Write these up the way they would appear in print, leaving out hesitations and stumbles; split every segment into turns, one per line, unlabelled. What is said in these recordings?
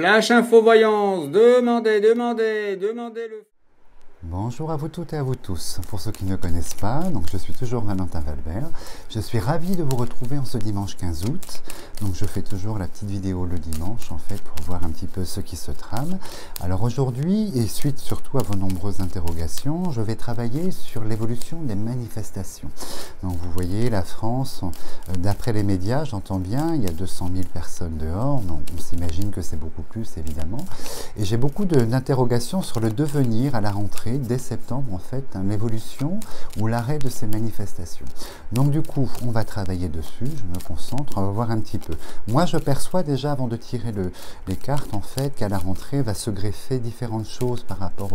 Flash Infovoyance, demandez le...
Bonjour à vous toutes et à vous tous. Pour ceux qui ne me connaissent pas, donc je suis toujours Valentin Valbert. Je suis ravi de vous retrouver en ce dimanche 15 août. Donc je fais toujours la petite vidéo le dimanche en fait pour voir un petit peu ce qui se trame. Alors aujourd'hui, et suite surtout à vos nombreuses interrogations, je vais travailler sur l'évolution des manifestations. Donc vous voyez la France, d'après les médias, j'entends bien, il y a 200 000 personnes dehors. Donc on s'imagine que c'est beaucoup plus évidemment. Et j'ai beaucoup d'interrogations sur le devenir à la rentrée dès septembre en fait, l'évolution ou l'arrêt de ces manifestations. Donc du coup, on va travailler dessus, je me concentre, on va voir un petit peu. Moi, je perçois déjà, avant de tirer les cartes, en fait, qu'à la rentrée va se greffer différentes choses par rapport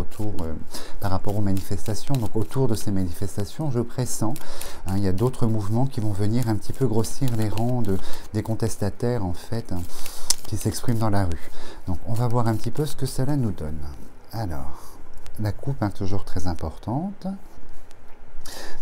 aux manifestations. Donc autour de ces manifestations, je pressens, il y a d'autres mouvements qui vont venir un petit peu grossir les rangs des contestataires, en fait, qui s'expriment dans la rue. Donc on va voir un petit peu ce que cela nous donne. Alors, la coupe toujours très importante.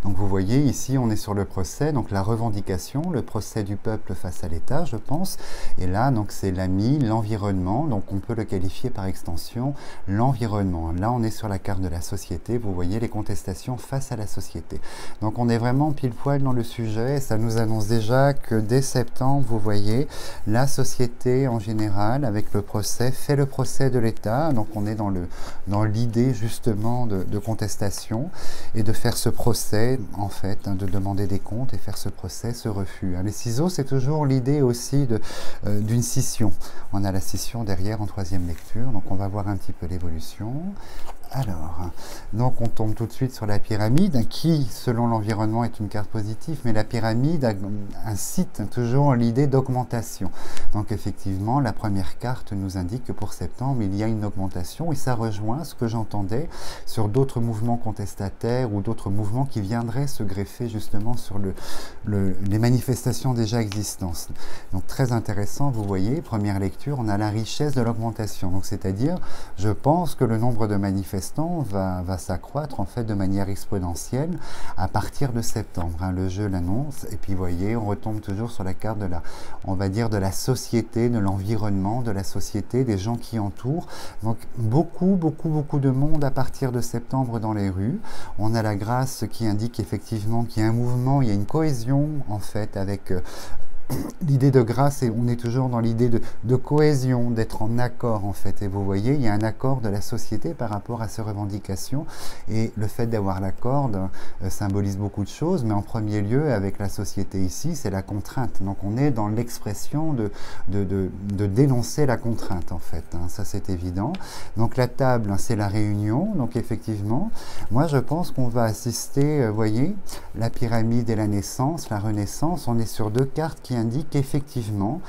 Donc vous voyez ici on est sur le procès, donc la revendication, le procès du peuple face à l'État je pense, et là donc c'est l'AMI, l'environnement, donc on peut le qualifier par extension l'environnement. Là on est sur la carte de la société, vous voyez les contestations face à la société. Donc on est vraiment pile poil dans le sujet, et ça nous annonce déjà que dès septembre vous voyez la société en général avec le procès, fait le procès de l'État, donc on est dans l'idée justement de contestation et de faire ce procès en fait, de demander des comptes et faire ce procès, ce refus. Les ciseaux, c'est toujours l'idée aussi d'une scission. On a la scission derrière en troisième lecture, donc on va voir un petit peu l'évolution. Alors, donc on tombe tout de suite sur la pyramide, qui, selon l'environnement, est une carte positive, mais la pyramide incite toujours l'idée d'augmentation. Donc effectivement, la première carte nous indique que pour septembre, il y a une augmentation, et ça rejoint ce que j'entendais sur d'autres mouvements contestataires ou d'autres mouvements qui viendraient se greffer justement sur les manifestations déjà existantes. Donc très intéressant, vous voyez, première lecture, on a la richesse de l'augmentation. Donc c'est-à-dire, je pense que le nombre de manifestations va s'accroître en fait de manière exponentielle à partir de septembre. Le jeu l'annonce, et puis vous voyez, on retombe toujours sur la carte on va dire de la société, de l'environnement, de la société, des gens qui entourent. Donc beaucoup de monde à partir de septembre dans les rues. On a la grâce qui indique effectivement qu'il y a un mouvement, il y a une cohésion en fait avec l'idée de grâce, et on est toujours dans l'idée de cohésion, d'être en accord en fait. Et vous voyez, il y a un accord de la société par rapport à ces revendications. Et le fait d'avoir l'accord symbolise beaucoup de choses, mais en premier lieu, avec la société ici, c'est la contrainte. Donc on est dans l'expression de dénoncer la contrainte en fait. Ça c'est évident. Donc la table, c'est la réunion. Donc effectivement, moi je pense qu'on va assister, vous voyez, la pyramide et la naissance, la renaissance. On est sur deux cartes qui indique qu'effectivement,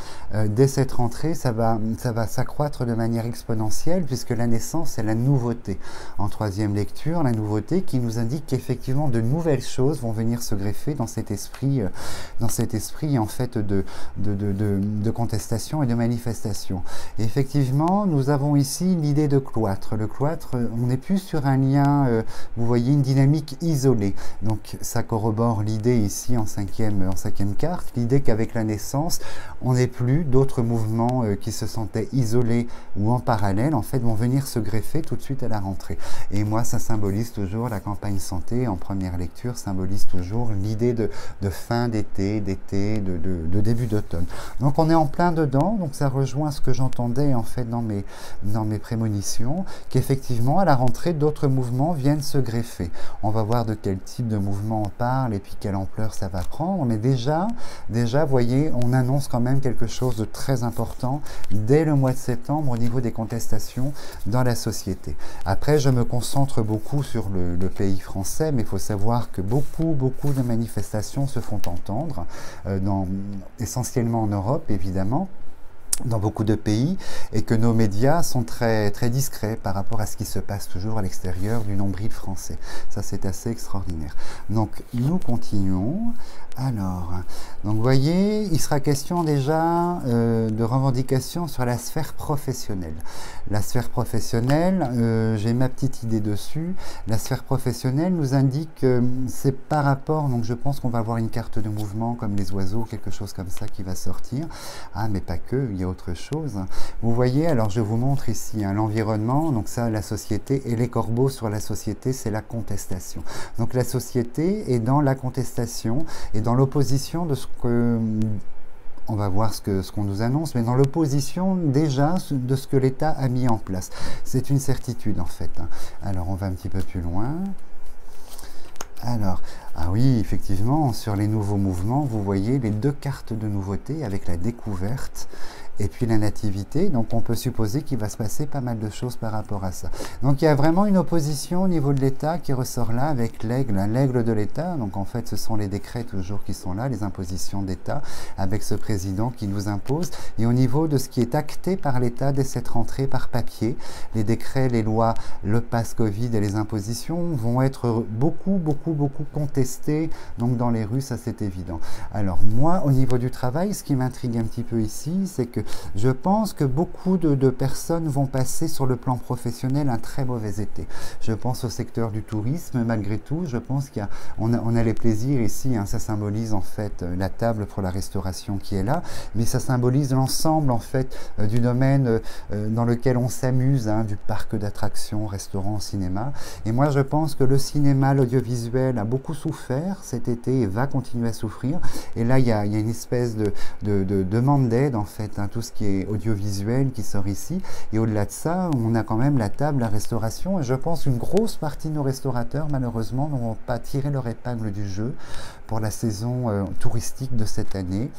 dès cette rentrée, ça va s'accroître de manière exponentielle, puisque la naissance, c'est la nouveauté. En troisième lecture, la nouveauté qui nous indique qu'effectivement, de nouvelles choses vont venir se greffer dans cet esprit en fait de contestation et de manifestation. Et effectivement, nous avons ici l'idée de cloître. Le cloître, on n'est plus sur un lien, vous voyez, une dynamique isolée. Donc, ça corrobore l'idée ici en cinquième carte, l'idée qu'avec la naissance, on n'est plus d'autres mouvements qui se sentaient isolés ou en parallèle, en fait, vont venir se greffer tout de suite à la rentrée. Et moi, ça symbolise toujours la campagne santé, en première lecture, symbolise toujours l'idée de fin d'été, de début d'automne. Donc, on est en plein dedans, donc ça rejoint ce que j'entendais, en fait, dans mes prémonitions, qu'effectivement, à la rentrée, d'autres mouvements viennent se greffer. On va voir de quel type de mouvement on parle et puis quelle ampleur ça va prendre, mais déjà, vous voyez, on annonce quand même quelque chose de très important dès le mois de septembre au niveau des contestations dans la société. Après, je me concentre beaucoup sur le pays français, mais il faut savoir que beaucoup de manifestations se font entendre, essentiellement en Europe, évidemment, dans beaucoup de pays, et que nos médias sont très discrets par rapport à ce qui se passe toujours à l'extérieur du nombril français. Ça, c'est assez extraordinaire. Donc, nous continuons. Alors, donc vous voyez, il sera question déjà de revendications sur la sphère professionnelle. La sphère professionnelle, j'ai ma petite idée dessus. La sphère professionnelle nous indique que c'est par rapport, donc je pense qu'on va avoir une carte de mouvement comme les oiseaux, quelque chose comme ça qui va sortir. Ah, mais pas que, il y a autre chose. Vous voyez, alors je vous montre ici hein, l'environnement, donc ça, la société, et les corbeaux sur la société, c'est la contestation. Donc la société est dans la contestation et dans l'opposition de ce que, on va voir ce qu'on nous annonce, mais dans l'opposition déjà de ce que l'État a mis en place. C'est une certitude en fait. Alors on va un petit peu plus loin. Alors, ah oui, effectivement, sur les nouveaux mouvements, vous voyez les deux cartes de nouveauté avec la découverte et puis la nativité. Donc on peut supposer qu'il va se passer pas mal de choses par rapport à ça. Donc il y a vraiment une opposition au niveau de l'État qui ressort là avec l'aigle, l'aigle de l'État. Donc en fait ce sont les décrets toujours qui sont là, les impositions d'État avec ce président qui nous impose. Et au niveau de ce qui est acté par l'État dès cette rentrée par papier, les décrets, les lois, le pass Covid et les impositions vont être beaucoup contestés donc dans les rues, ça c'est évident. Alors moi au niveau du travail, ce qui m'intrigue un petit peu ici, c'est que je pense que beaucoup de personnes vont passer sur le plan professionnel un très mauvais été. Je pense au secteur du tourisme, malgré tout, je pense qu'on a les plaisirs ici, hein, ça symbolise en fait la table pour la restauration qui est là, mais ça symbolise l'ensemble en fait du domaine dans lequel on s'amuse, hein, du parc d'attractions, restaurants, cinéma. Et moi je pense que le cinéma, l'audiovisuel a beaucoup souffert cet été et va continuer à souffrir. Et là il y a une espèce de demande d'aide en fait, hein, tout ce qui est audiovisuel qui sort ici. Et au-delà de ça, on a quand même la table, la restauration. Et je pense une grosse partie de nos restaurateurs, malheureusement, n'auront pas tiré leur épingle du jeu pour la saison touristique de cette année.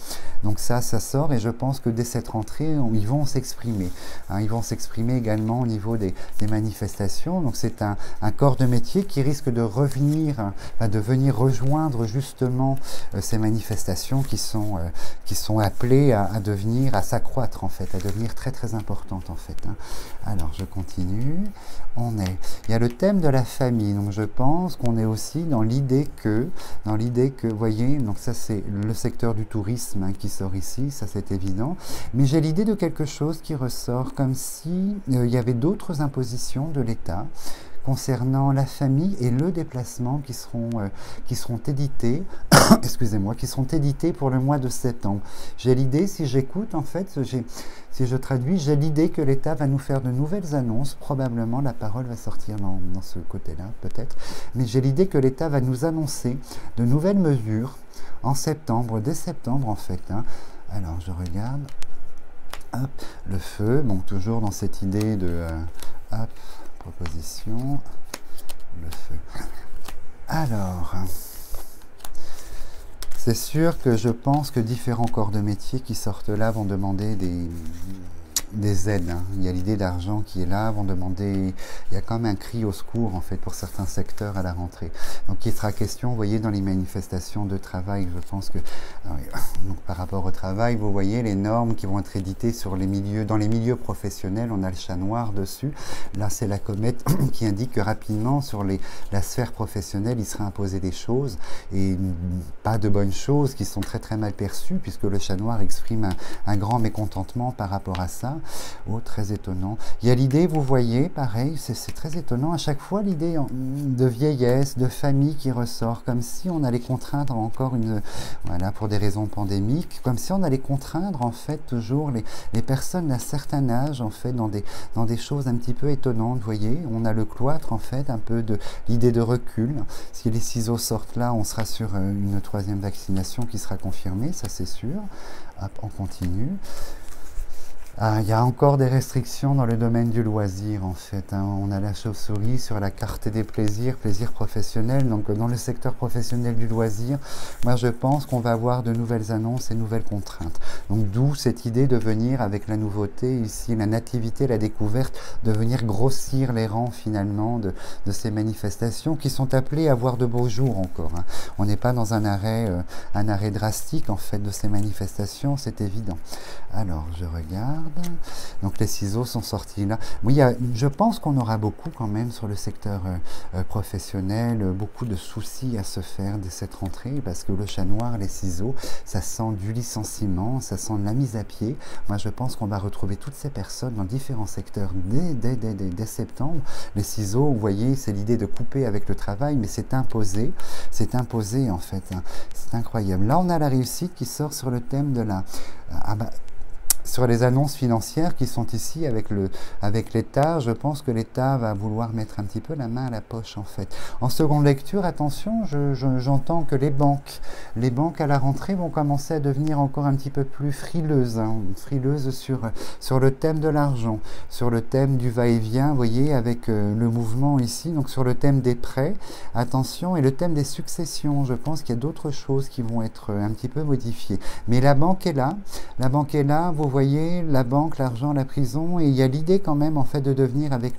Donc ça sort et je pense que dès cette rentrée, ils vont s'exprimer. Hein, ils vont s'exprimer également au niveau des manifestations. Donc c'est un corps de métier qui risque de revenir, de venir rejoindre justement ces manifestations qui sont appelées à devenir, à s'accroître en fait, à devenir très importantes en fait. Hein. Alors je continue. Il y a le thème de la famille, donc je pense qu'on est aussi dans l'idée que, vous voyez, donc ça c'est le secteur du tourisme hein, qui sort ici, ça c'est évident, mais j'ai l'idée de quelque chose qui ressort comme si il y avait d'autres impositions de l'État concernant la famille et le déplacement qui seront édités, excusez-moi, qui seront édités pour le mois de septembre. J'ai l'idée, si j'écoute en fait, si je traduis, j'ai l'idée que l'État va nous faire de nouvelles annonces, probablement la parole va sortir dans ce côté-là peut-être, mais j'ai l'idée que l'État va nous annoncer de nouvelles mesures en septembre, dès septembre en fait. Hein. Alors je regarde, hop, le feu, bon toujours dans cette idée de, hop, proposition, le feu. Alors, c'est sûr que je pense que différents corps de métier qui sortent là vont demander des aides. Hein. Il y a l'idée d'argent qui est là, vont demander, il y a quand même un cri au secours en fait pour certains secteurs à la rentrée. Donc il sera question, vous voyez, dans les manifestations de travail, je pense que, donc, par rapport au travail, vous voyez les normes qui vont être éditées sur les milieux, dans les milieux professionnels, on a le chat noir dessus. Là c'est la comète qui indique que rapidement sur la sphère professionnelle, il sera imposé des choses et pas de bonnes choses qui sont très mal perçues puisque le chat noir exprime un grand mécontentement par rapport à ça. Oh, très étonnant. Il y a l'idée, vous voyez, pareil, c'est très étonnant, à chaque fois l'idée de vieillesse, de famille qui ressort, comme si on allait contraindre encore voilà, pour des raisons pandémiques, comme si on allait contraindre en fait toujours les personnes d'un certain âge en fait dans des choses un petit peu étonnantes, vous voyez. On a le cloître en fait, un peu de l'idée de recul. Si les ciseaux sortent là, on sera sur une 3e vaccination qui sera confirmée, ça c'est sûr. Hop, on continue. Il y a encore des restrictions dans le domaine du loisir en fait. Hein. On a la chauve-souris sur la carte des plaisirs professionnels. Donc dans le secteur professionnel du loisir, moi je pense qu'on va avoir de nouvelles annonces et nouvelles contraintes. Donc d'où cette idée de venir avec la nouveauté ici, la nativité, la découverte, de venir grossir les rangs finalement de ces manifestations qui sont appelées à voir de beaux jours encore. Hein. On n'est pas dans un arrêt drastique en fait de ces manifestations, c'est évident. Alors je regarde. Donc les ciseaux sont sortis là. Oui, je pense qu'on aura beaucoup quand même sur le secteur professionnel, beaucoup de soucis à se faire de cette rentrée, parce que le chat noir, les ciseaux, ça sent du licenciement, ça sent de la mise à pied. Moi, je pense qu'on va retrouver toutes ces personnes dans différents secteurs dès septembre. Les ciseaux, vous voyez, c'est l'idée de couper avec le travail, mais c'est imposé en fait, hein. C'est incroyable. Là, on a la réussite qui sort sur le thème de la... sur les annonces financières qui sont ici avec l'État. Je pense que l'État va vouloir mettre un petit peu la main à la poche en fait. En seconde lecture, attention, j'entends que les banques à la rentrée vont commencer à devenir encore un petit peu plus frileuses, hein, frileuses sur le thème de l'argent, sur le thème du va-et-vient, vous voyez, avec le mouvement ici, donc sur le thème des prêts, attention, et le thème des successions. Je pense qu'il y a d'autres choses qui vont être un petit peu modifiées. Mais la banque est là, vous voyez, la banque, l'argent, la prison, et il y a l'idée quand même en fait de devenir avec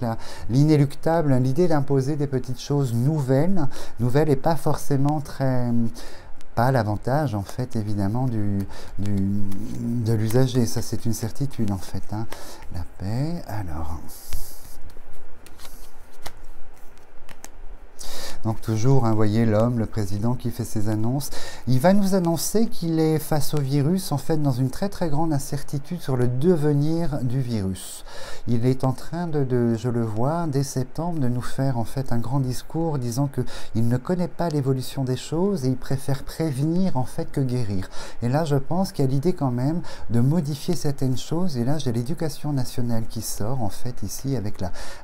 l'inéluctable, l'idée d'imposer des petites choses nouvelles et pas forcément très... pas à l'avantage en fait évidemment de l'usager, ça c'est une certitude en fait, hein. La paix, alors... Donc toujours, hein, vous voyez l'homme, le président qui fait ses annonces. Il va nous annoncer qu'il est face au virus, en fait, dans une très très grande incertitude sur le devenir du virus. Il est en train je le vois, dès septembre, de nous faire en fait un grand discours disant qu'il ne connaît pas l'évolution des choses et il préfère prévenir en fait que guérir. Et là, je pense qu'il y a l'idée quand même de modifier certaines choses. Et là, j'ai l'éducation nationale qui sort en fait ici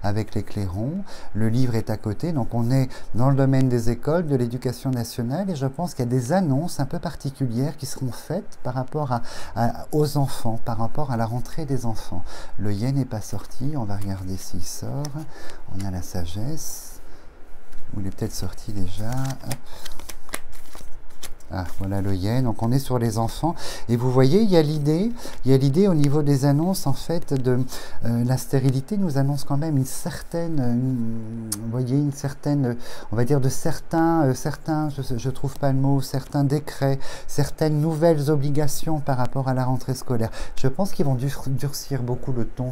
avec les clairons. Le livre est à côté, donc on est dans le domaine des écoles, de l'éducation nationale, et je pense qu'il y a des annonces un peu particulières qui seront faites par rapport aux enfants, par rapport à la rentrée des enfants. Le yen n'est pas sorti, on va regarder s'il sort. On a la sagesse, ou il est peut-être sorti déjà. Hop. Ah, voilà le yen, donc on est sur les enfants, et vous voyez, il y a l'idée au niveau des annonces, en fait, de la stérilité nous annonce quand même une certaine, vous voyez, une certaine, on va dire de certains, je trouve pas le mot, certains décrets, certaines nouvelles obligations par rapport à la rentrée scolaire. Je pense qu'ils vont durcir beaucoup le ton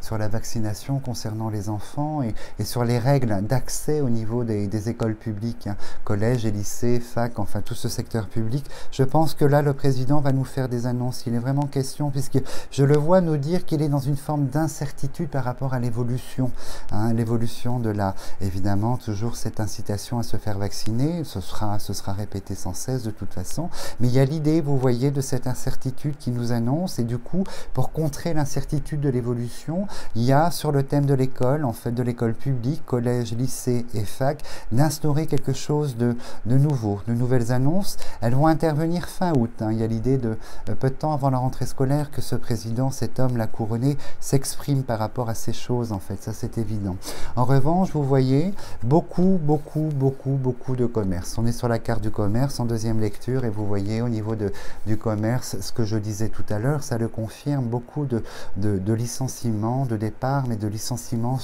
sur la vaccination concernant les enfants et sur les règles d'accès au niveau des écoles publiques, hein, collèges et lycées, fac, enfin tout ce secteur public. Je pense que là, le président va nous faire des annonces. Il est vraiment question, puisque je le vois nous dire qu'il est dans une forme d'incertitude par rapport à l'évolution, hein, l'évolution de évidemment, toujours cette incitation à se faire vacciner. Ce sera répété sans cesse de toute façon. Mais il y a l'idée, vous voyez, de cette incertitude qui nous annonce. Et du coup, pour contrer l'incertitude de l'évolution, il y a sur le thème de l'école, en fait, de l'école publique, collège, lycée et fac, d'instaurer quelque chose de nouveau, de nouvelles annonces. Elles vont intervenir fin août, hein. Il y a l'idée de, peu de temps avant la rentrée scolaire, que ce président, cet homme, l'a couronné, s'exprime par rapport à ces choses, en fait, ça c'est évident. En revanche, vous voyez, beaucoup de commerce. On est sur la carte du commerce en deuxième lecture, et vous voyez au niveau du commerce, ce que je disais tout à l'heure, ça le confirme, beaucoup de licenciements, de départs, mais de licenciements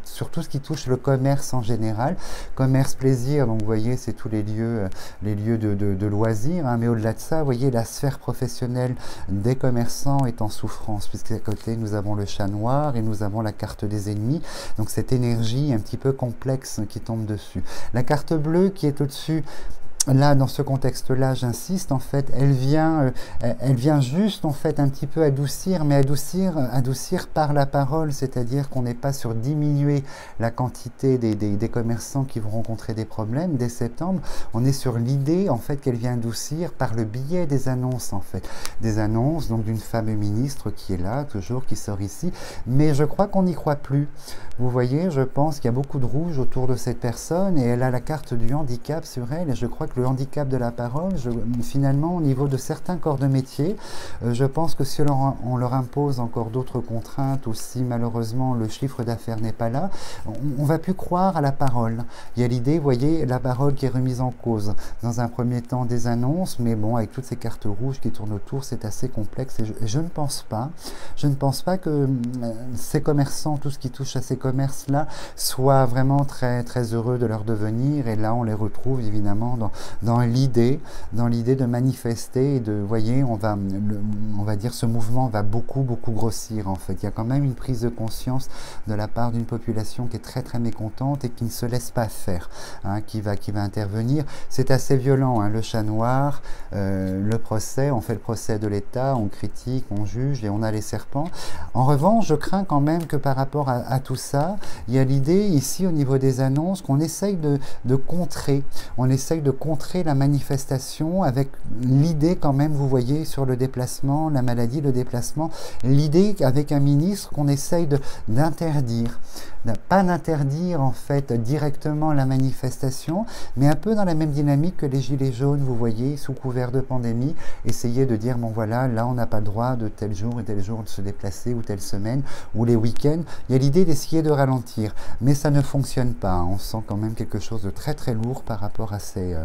sur tout ce qui touche le commerce en général. Commerce, plaisir, donc vous voyez, c'est tous les lieux de loisirs, hein, mais au-delà de ça, vous voyez, la sphère professionnelle des commerçants est en souffrance, puisqu'à côté, nous avons le chat noir et nous avons la carte des ennemis, donc cette énergie un petit peu complexe qui tombe dessus. La carte bleue qui est au-dessus, là, dans ce contexte-là, j'insiste, en fait, elle vient juste, en fait, un petit peu adoucir, mais adoucir par la parole, c'est-à-dire qu'on n'est pas sur diminuer la quantité des commerçants qui vont rencontrer des problèmes dès septembre. On est sur l'idée, en fait, qu'elle vient adoucir par le biais des annonces, en fait. Des annonces, donc, d'une femme ministre qui est là, toujours, qui sort ici, mais je crois qu'on n'y croit plus. Vous voyez, je pense qu'il y a beaucoup de rouge autour de cette personne, et elle a la carte du handicap sur elle, et je crois que le handicap de la parole, finalement, au niveau de certains corps de métier, je pense que si on leur impose encore d'autres contraintes, ou si malheureusement le chiffre d'affaires n'est pas là, on ne va plus croire à la parole. Il y a l'idée, vous voyez, la parole qui est remise en cause. Dans un premier temps, des annonces, mais bon, avec toutes ces cartes rouges qui tournent autour, c'est assez complexe, et je ne pense pas que ces commerçants, tout ce qui touche à ces commerces-là, soient vraiment très, très heureux de leur devenir, et là, on les retrouve évidemment dans l'idée de manifester et de, vous voyez, on va dire ce mouvement va beaucoup grossir en fait. Il y a quand même une prise de conscience de la part d'une population qui est très mécontente et qui ne se laisse pas faire, hein, qui va intervenir. C'est assez violent, hein, le chat noir, le procès, on fait le procès de l'État, on critique, on juge et on a les serpents. En revanche, je crains quand même que par rapport à tout ça, il y a l'idée ici au niveau des annonces qu'on essaye de contrer. On essaye de contrer la manifestation avec l'idée quand même, vous voyez, sur le déplacement, la maladie, le déplacement, l'idée avec un ministre qu'on essaye d'interdire. Pas d'interdire en fait directement la manifestation, mais un peu dans la même dynamique que les gilets jaunes, vous voyez, sous couvert de pandémie, essayer de dire, bon voilà, là on n'a pas le droit de tel jour et tel jour de se déplacer, ou telle semaine, ou les week-ends. Il y a l'idée d'essayer de ralentir, mais ça ne fonctionne pas. On sent quand même quelque chose de très lourd par rapport à ces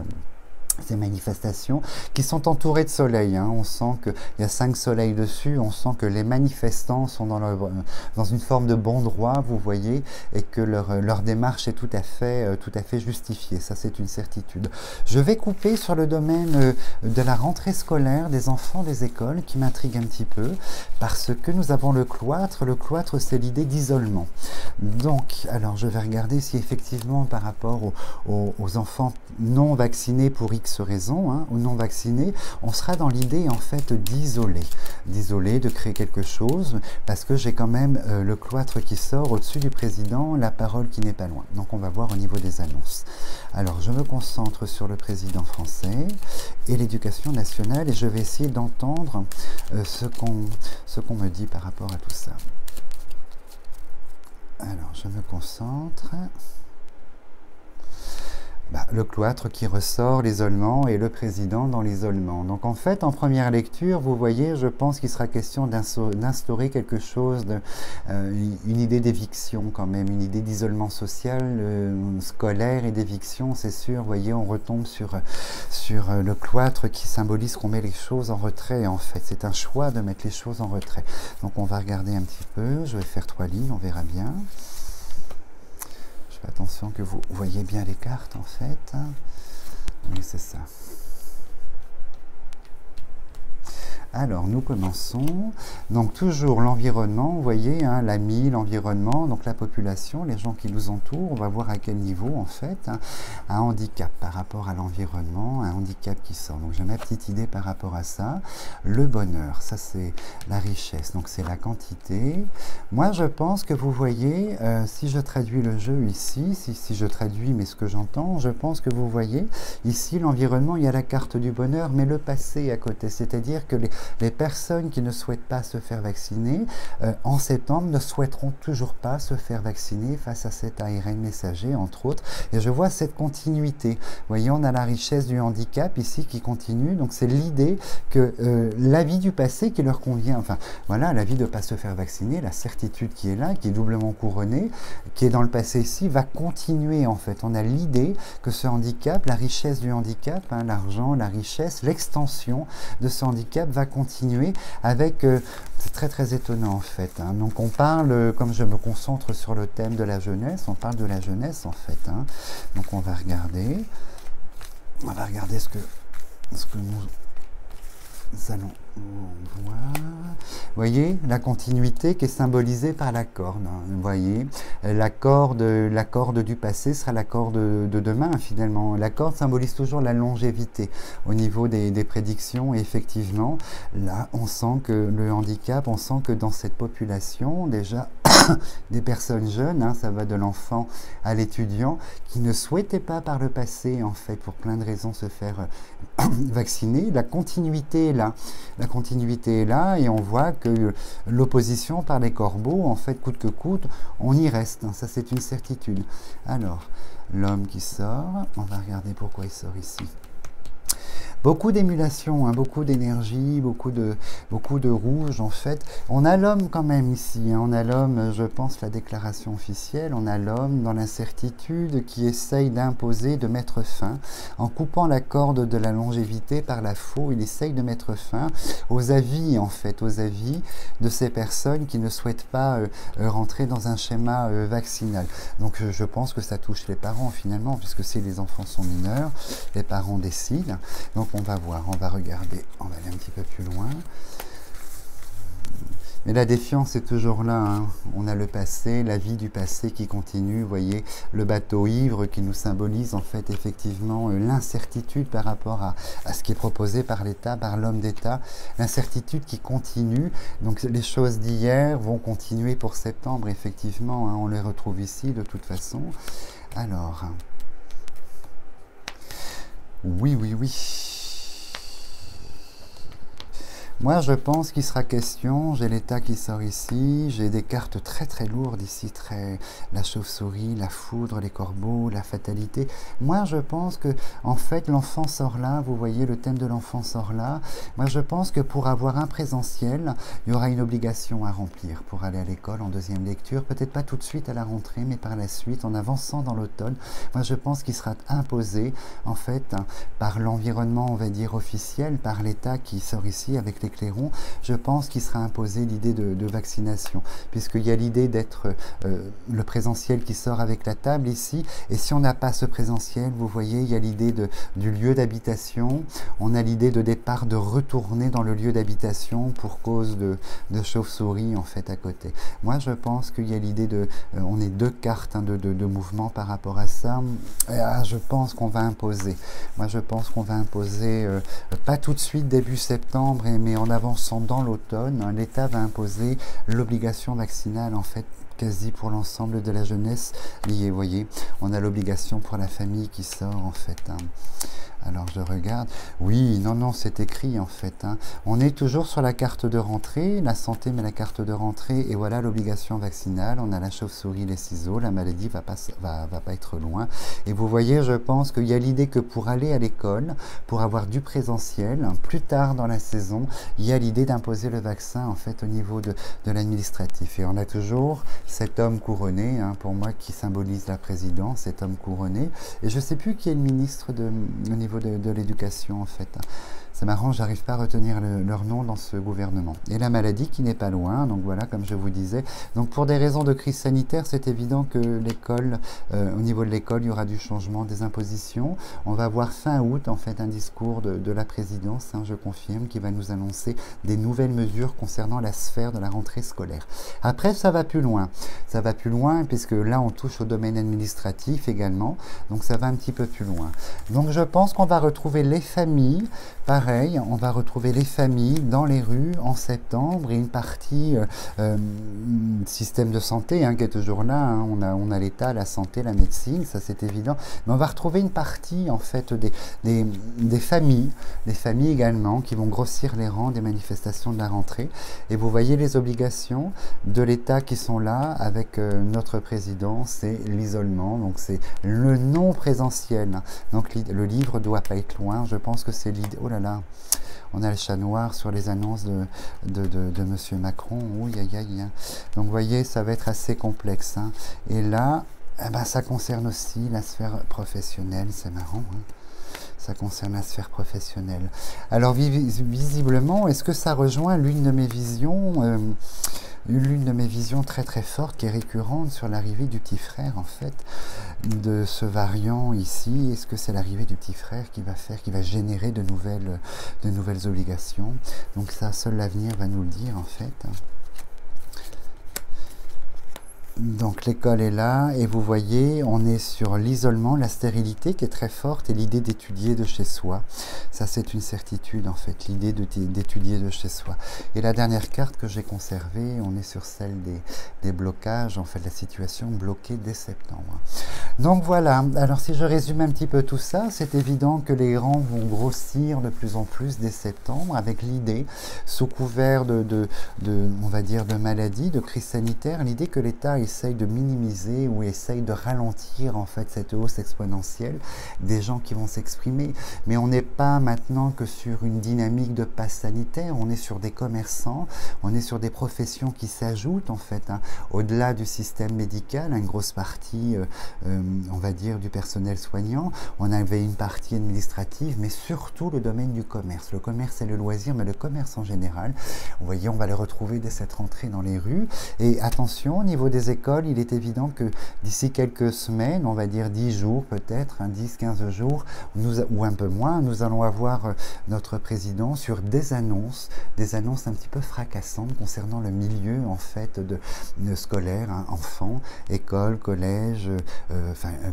manifestations qui sont entourées de soleil, hein. On sent qu'il y a 5 soleils dessus, on sent que les manifestants sont dans une forme de bon droit, vous voyez, et que leur démarche est tout à fait justifiée, ça c'est une certitude. Je vais couper sur le domaine de la rentrée scolaire des enfants des écoles qui m'intrigue un petit peu, parce que nous avons le cloître c'est l'idée d'isolement. Donc, alors je vais regarder si effectivement par rapport aux enfants non vaccinés pour X raisons, hein, ou non vaccinés, on sera dans l'idée en fait d'isoler, de créer quelque chose, parce que j'ai quand même le cloître qui sort au-dessus du président, la parole qui n'est pas loin. Donc on va voir au niveau des annonces. Alors je me concentre sur le président français et l'éducation nationale et je vais essayer d'entendre ce qu'on me dit par rapport à tout ça. Alors je me concentre. Le cloître qui ressort, l'isolement, et le président dans l'isolement. Donc en fait, en première lecture, vous voyez, je pense qu'il sera question d'instaurer quelque chose, une idée d'éviction quand même, une idée d'isolement social, scolaire et d'éviction, c'est sûr. Vous voyez, on retombe sur le cloître qui symbolise qu'on met les choses en retrait en fait. C'est un choix de mettre les choses en retrait. Donc on va regarder un petit peu, je vais faire 3 lignes, on verra bien. Attention que vous voyez bien les cartes en fait. Oui, c'est ça. Alors, nous commençons. Donc, toujours l'environnement, vous voyez, hein, l'ami, l'environnement, donc la population, les gens qui nous entourent. On va voir à quel niveau, en fait, hein, un handicap par rapport à l'environnement, un handicap qui sort. Donc, j'ai ma petite idée par rapport à ça. Le bonheur, ça, c'est la richesse, donc c'est la quantité. Moi, je pense que vous voyez, si je traduis le jeu ici, si je traduis, mais ce que j'entends, je pense que vous voyez, ici, l'environnement, il y a la carte du bonheur, mais le passé à côté. C'est-à-dire que les personnes qui ne souhaitent pas se faire vacciner, en septembre, ne souhaiteront toujours pas se faire vacciner face à cet ARN messager, entre autres. Et je vois cette continuité. Vous voyez, on a la richesse du handicap ici qui continue. Donc, c'est l'idée que la vie du passé qui leur convient, enfin, voilà, la vie de ne pas se faire vacciner, la certitude qui est là, qui est doublement couronnée, qui est dans le passé ici, va continuer, en fait. On a l'idée que ce handicap, la richesse du handicap, hein, l'argent, la richesse, l'extension de ce handicap va continuer avec, c'est très étonnant en fait, hein. Donc on parle, comme je me concentre sur le thème de la jeunesse, on parle de la jeunesse en fait, hein. Donc on va regarder ce que nous allons voir. Vous voyez, la continuité qui est symbolisée par la corde, hein. Vous voyez, la corde du passé sera la corde de demain, finalement. La corde symbolise toujours la longévité au niveau des prédictions. Et effectivement, là, on sent que le handicap, on sent que dans cette population, déjà, des personnes jeunes, hein, ça va de l'enfant à l'étudiant, qui ne souhaitaient pas par le passé, en fait, pour plein de raisons, se faire vacciner. La continuité est là. La continuité est là et on voit que l'opposition par les corbeaux, en fait, coûte que coûte, on y reste. Hein, ça, c'est une certitude. Alors, l'homme qui sort, on va regarder pourquoi il sort ici. Beaucoup d'émulation, hein, beaucoup d'énergie, beaucoup de rouge en fait. On a l'homme quand même ici, hein, on a l'homme, je pense, la déclaration officielle, on a l'homme dans l'incertitude qui essaye d'imposer, de mettre fin, en coupant la corde de la longévité par la faux, il essaye de mettre fin aux avis en fait, aux avis de ces personnes qui ne souhaitent pas rentrer dans un schéma vaccinal. Donc je pense que ça touche les parents finalement, puisque si les enfants sont mineurs, les parents décident. Donc on va voir, on va regarder, on va aller un petit peu plus loin. Mais la défiance est toujours là, hein. On a le passé, la vie du passé qui continue, vous voyez, le bateau ivre qui nous symbolise en fait effectivement l'incertitude par rapport à ce qui est proposé par l'État, par l'homme d'État, l'incertitude qui continue. Donc les choses d'hier vont continuer pour septembre, effectivement, hein, on les retrouve ici de toute façon. Alors, oui, oui, oui. Moi, je pense qu'il sera question, j'ai l'État qui sort ici, j'ai des cartes très très lourdes ici, la chauve-souris, la foudre, les corbeaux, la fatalité. Moi, je pense que, en fait, l'enfant sort là, vous voyez, le thème de l'enfant sort là. Moi, je pense que pour avoir un présentiel, il y aura une obligation à remplir pour aller à l'école en deuxième lecture, peut-être pas tout de suite à la rentrée, mais par la suite, en avançant dans l'automne. Moi, je pense qu'il sera imposé, en fait, hein, par l'environnement, on va dire, officiel, par l'État qui sort ici avec les Clairon, je pense qu'il sera imposé l'idée de vaccination, puisqu'il y a l'idée d'être le présentiel qui sort avec la table ici, et si on n'a pas ce présentiel, vous voyez, il y a l'idée du lieu d'habitation, on a l'idée de départ de retourner dans le lieu d'habitation pour cause de chauve-souris en fait à côté. Moi je pense qu'il y a l'idée on est deux cartes hein, de mouvement par rapport à ça, je pense qu'on va imposer, moi je pense qu'on va imposer, pas tout de suite début septembre, mais en avançant dans l'automne, hein, l'État va imposer l'obligation vaccinale en fait quasi pour l'ensemble de la jeunesse liée. Vous voyez, on a l'obligation pour la famille qui sort en fait. Hein. Alors je regarde, oui, non, c'est écrit en fait. Hein. On est toujours sur la carte de rentrée, la santé mais la carte de rentrée, et voilà l'obligation vaccinale. On a la chauve-souris, les ciseaux, la maladie va pas être loin. Et vous voyez, je pense qu'il y a l'idée que pour aller à l'école, pour avoir du présentiel, plus tard dans la saison, il y a l'idée d'imposer le vaccin en fait au niveau de l'administratif. Et on a toujours cet homme couronné, hein, pour moi, qui symbolise la présidence, cet homme couronné. Et je ne sais plus qui est le ministre au niveau de l'éducation, en fait. C'est marrant, j'arrive pas à retenir leur nom dans ce gouvernement. Et la maladie qui n'est pas loin, donc voilà, comme je vous disais. Donc pour des raisons de crise sanitaire, c'est évident que l'école, au niveau de l'école, il y aura du changement, des impositions. On va voir fin août, en fait, un discours de la présidence, hein, je confirme, qui va nous annoncer des nouvelles mesures concernant la sphère de la rentrée scolaire. Après, ça va plus loin. Ça va plus loin, puisque là, on touche au domaine administratif également. Donc ça va un petit peu plus loin. Donc je pense qu'on va retrouver les familles. Pareil, on va retrouver les familles dans les rues en septembre et une partie système de santé hein, qui est toujours là. Hein. On a l'État, la santé, la médecine, ça c'est évident. Mais on va retrouver une partie en fait des familles également qui vont grossir les rangs des manifestations de la rentrée. Et vous voyez les obligations de l'État qui sont là avec notre président, c'est l'isolement. Donc c'est le non présentiel. Donc le livre doit pas être loin. Je pense que c'est l'idée. Oh là là, on a le chat noir sur les annonces de M. Macron. Oui, aïe, aïe, hein. Donc, vous voyez, ça va être assez complexe. Hein. Et là, eh ben, ça concerne aussi la sphère professionnelle. C'est marrant. Hein. Ça concerne la sphère professionnelle. Alors, visiblement, est-ce que ça rejoint l'une de mes visions l'une de mes visions très très fortes qui est récurrente sur l'arrivée du petit frère en fait de ce variant ici. Est-ce que c'est l'arrivée du petit frère qui va générer de nouvelles obligations? Donc ça, seul l'avenir va nous le dire en fait. Donc l'école est là et vous voyez, on est sur l'isolement, la stérilité qui est très forte et l'idée d'étudier de chez soi. Ça c'est une certitude en fait, l'idée d'étudier de chez soi. Et la dernière carte que j'ai conservée, on est sur celle des blocages, en fait la situation bloquée dès septembre. Donc voilà, alors si je résume un petit peu tout ça, c'est évident que les rangs vont grossir de plus en plus dès septembre avec l'idée, sous couvert on va dire de maladie, de crise sanitaire, l'idée que l'État essaye de minimiser ou essaye de ralentir en fait cette hausse exponentielle des gens qui vont s'exprimer. Mais on n'est pas maintenant que sur une dynamique de passe sanitaire, on est sur des commerçants, on est sur des professions qui s'ajoutent en fait, hein, au-delà du système médical, une grosse partie, on va dire, du personnel soignant, on avait une partie administrative, mais surtout le domaine du commerce. Le commerce et le loisir, mais le commerce en général. Vous voyez, on va le retrouver dès cette rentrée dans les rues. Et attention, au niveau des écoles, il est évident que d'ici quelques semaines, on va dire 10 jours peut-être, 10-15 jours, ou un peu moins, nous allons avoir notre président sur des annonces un petit peu fracassantes concernant le milieu en fait de scolaire, hein, enfants, école, collège,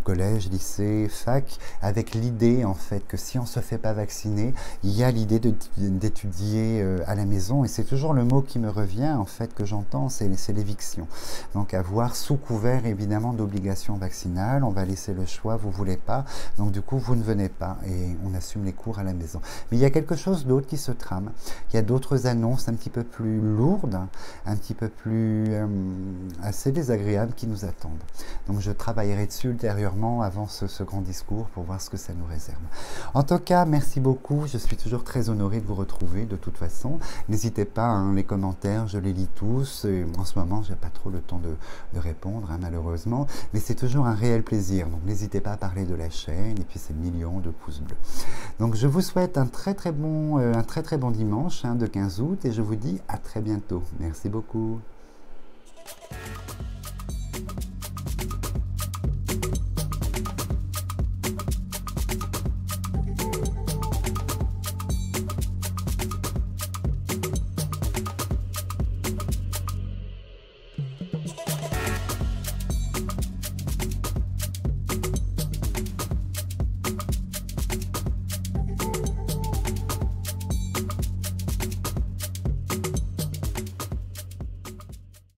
collège, lycée, fac, avec l'idée en fait que si on ne se fait pas vacciner, il y a l'idée d'étudier à la maison, et c'est toujours le mot qui me revient en fait que j'entends, c'est l'éviction. Donc avoir sous couvert évidemment d'obligations vaccinales, on va laisser le choix, vous voulez pas, donc du coup vous ne venez pas et on assume les cours à la maison. Mais il y a quelque chose d'autre qui se trame, il y a d'autres annonces un petit peu plus lourdes, un petit peu plus assez désagréables qui nous attendent. Donc je travaillerai dessus ultérieurement avant ce grand discours pour voir ce que ça nous réserve. En tout cas, merci beaucoup, je suis toujours très honoré de vous retrouver de toute façon. N'hésitez pas, hein, les commentaires, je les lis tous, et en ce moment j'ai pas trop le temps de répondre, hein, malheureusement, mais c'est toujours un réel plaisir, donc n'hésitez pas à parler de la chaîne et puis ces millions de pouces bleus. Donc je vous souhaite un très très bon dimanche, hein, de 15 août, et je vous dis à très bientôt. Merci beaucoup.